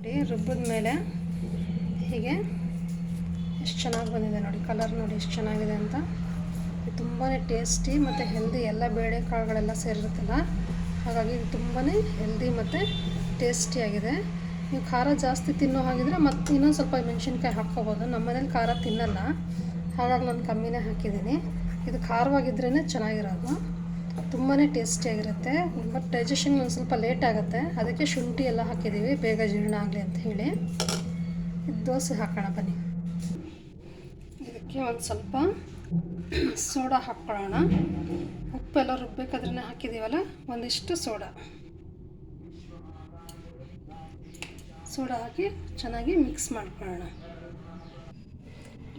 ನೋಡಿ ರುಬ್ಬಿದ ಮೇಲೆ ಹೀಗೆ ಎಷ್ಟು ಚೆನ್ನಾಗಿ ಬಂದಿದೆ ನೋಡಿ, ಕಲರ್ ನೋಡಿ ಎಷ್ಟು ಚೆನ್ನಾಗಿದೆ ಅಂತ. ಇದು ತುಂಬಾ ಟೇಸ್ಟಿ ಮತ್ತು ಹೆಲ್ದಿ, ಎಲ್ಲ ಬೇಳೆಕಾಳುಗಳೆಲ್ಲ ಸೇರಿರುತ್ತಲ್ಲ, ಹಾಗಾಗಿ ಇದು ತುಂಬಾ ಹೆಲ್ದಿ ಮತ್ತು ಟೇಸ್ಟಿಯಾಗಿದೆ. ನೀವು ಖಾರ ಜಾಸ್ತಿ ತಿನ್ನೋ ಹಾಗಿದ್ರೆ ಮತ್ತು ಇನ್ನೊಂದು ಸ್ವಲ್ಪ ಮೆಣಸಿನ್ಕಾಯಿ ಹಾಕ್ಕೋಬೋದು. ನಮ್ಮ ಮನೇಲಿ ಖಾರ ತಿನ್ನಲ್ಲ, ಹಾಗಾಗಿ ನಾನು ಕಮ್ಮಿನೇ ಹಾಕಿದ್ದೀನಿ. ಇದು ಖಾರವಾಗಿದ್ರೇ ಚೆನ್ನಾಗಿರೋದು, ತುಂಬಾ ಟೇಸ್ಟಿಯಾಗಿರುತ್ತೆ. ಬಟ್ ಡೈಜೆಷನ್ ಒಂದು ಸ್ವಲ್ಪ ಲೇಟ್ ಆಗುತ್ತೆ, ಅದಕ್ಕೆ ಶುಂಠಿ ಎಲ್ಲ ಹಾಕಿದ್ದೀವಿ ಬೇಗ ಜೀರ್ಣ ಆಗಲಿ ಅಂತ ಹೇಳಿ. ಇದು ದೋಸೆ ಹಾಕೋಣ ಬನ್ನಿ. ಇದಕ್ಕೆ ಒಂದು ಸ್ವಲ್ಪ ಸೋಡಾ ಹಾಕ್ಕೊಳ್ಳೋಣ. ಉಪ್ಪೆಲ್ಲ ರುಬ್ಬೇಕಾದ್ರೇ ಹಾಕಿದ್ದೀವಲ್ಲ, ಒಂದಿಷ್ಟು ಸೋಡಾ ಹಾಕಿ ಚೆನ್ನಾಗಿ ಮಿಕ್ಸ್ ಮಾಡ್ಕೊಳ್ಳೋಣ.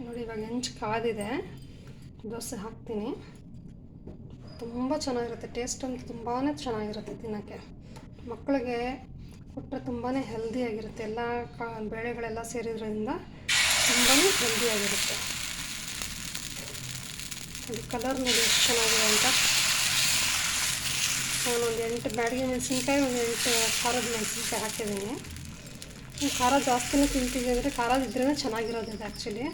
ನೋಡಿ ಇವಾಗ ಹೆಂಚು ಕಾದಿದೆ, ದೋಸೆ ಹಾಕ್ತೀನಿ. ತುಂಬ ಚೆನ್ನಾಗಿರುತ್ತೆ, ಟೇಸ್ಟ್ ಅಂತೂ ತುಂಬಾ ಚೆನ್ನಾಗಿರುತ್ತೆ ತಿನ್ನೋಕ್ಕೆ. ಮಕ್ಕಳಿಗೆ ಕೊಟ್ಟರೆ ತುಂಬಾ ಹೆಲ್ದಿಯಾಗಿರುತ್ತೆ, ಎಲ್ಲ ಬೇಳೆಗಳೆಲ್ಲ ಸೇರಿದ್ರಿಂದ ತುಂಬಾ ಹೆಲ್ದಿಯಾಗಿರುತ್ತೆ. ಅದು ಕಲರ್ ನೋಡಿ ಎಷ್ಟು ಚೆನ್ನಾಗಿದೆ ಅಂತ. ನಾನು ಒಂದು 8 ಬ್ಯಾಡಗಿ ಮೆಣಸಿನ್ಕಾಯಿ, ಒಂದು 8 ಖಾರದ ಮೆಣಸಿನ್ಕಾಯಿ ಹಾಕಿದ್ದೀನಿ. ಖಾರ ಜಾಸ್ತಿನೇ ತಿಂತೀವಿ ಅಂದರೆ, ಖಾರ ಇದ್ರೇ ಚೆನ್ನಾಗಿರೋದಿದೆ ಆ್ಯಕ್ಚುಲಿ.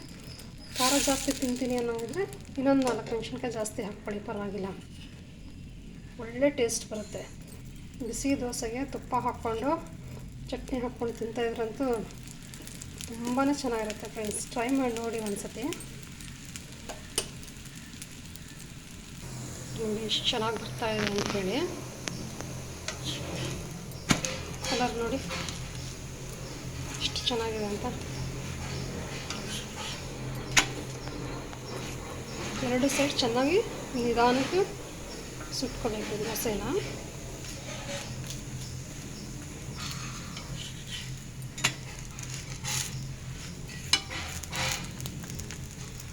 ಖಾರ ಜಾಸ್ತಿ ತಿಂತೀನಿ ಅನ್ನೋದಿದ್ರೆ ಇನ್ನೊಂದು 4 ಮೆಣಸಿನ್ಕಾಯಿ ಜಾಸ್ತಿ ಹಾಕ್ಕೊಳ್ಳಿ, ಪರವಾಗಿಲ್ಲ, ಒಳ್ಳೆ ಟೇಸ್ಟ್ ಬರುತ್ತೆ. ಬಿಸಿ ದೋಸೆಗೆ ತುಪ್ಪ ಹಾಕ್ಕೊಂಡು ಚಟ್ನಿ ಹಾಕ್ಕೊಂಡು ತಿಂತಾಯಿದ್ರಂತೂ ತುಂಬಾ ಚೆನ್ನಾಗಿರುತ್ತೆ ಫ್ರೆಂಡ್ಸ್. ಟ್ರೈ ಮಾಡಿ ನೋಡಿ ಒಂದು ಸತಿ. ನೋಡಿ ಎಷ್ಟು ಚೆನ್ನಾಗಿ ಬರ್ತಾಯಿದೆ ಅಂಥೇಳಿ. ಕಲರ್ ನೋಡಿ ಎಷ್ಟು ಚೆನ್ನಾಗಿದೆ ಅಂತ. ಎರಡು ಸೈಡ್ ಚೆನ್ನಾಗಿ ನಿಧಾನಕ್ಕೆ ಸುಟ್ಕೋಬೇಕು ದೋಸೆನ.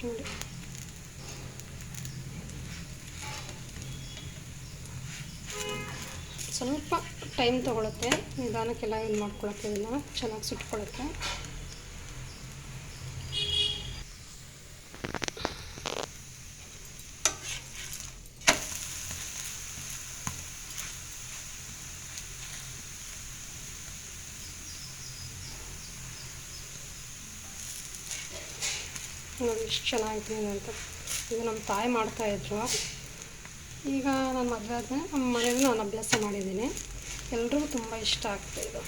ನೋಡಿ ಸ್ವಲ್ಪ ಟೈಮ್ ತೊಗೊಳುತ್ತೆ, ನಿಧಾನಕ್ಕೆಲ್ಲ ಇದು ಮಾಡ್ಕೊಳ್ಳೋಕ್ಕೆ, ಇದನ್ನು ಚೆನ್ನಾಗಿ ಸುಟ್ಕೊಳ್ಳೋಕ್ಕೆ. ನೋಡಿ ಎಷ್ಟು ಚೆನ್ನಾಗಿದ್ದೀನಿ ಅಂತ. ಇದು ನಮ್ಮ ತಾಯಿ ಮಾಡ್ತಾಯಿದ್ರು. ಈಗ ನಾನು ಮದುವೆ ಆದಮೇಲೆ ನಮ್ಮ ಮನೆಯಲ್ಲೂ ನಾನು ಅಭ್ಯಾಸ ಮಾಡಿದ್ದೀನಿ. ಎಲ್ರಿಗೂ ತುಂಬ ಇಷ್ಟ ಆಗ್ತಾಯಿದ್ದು.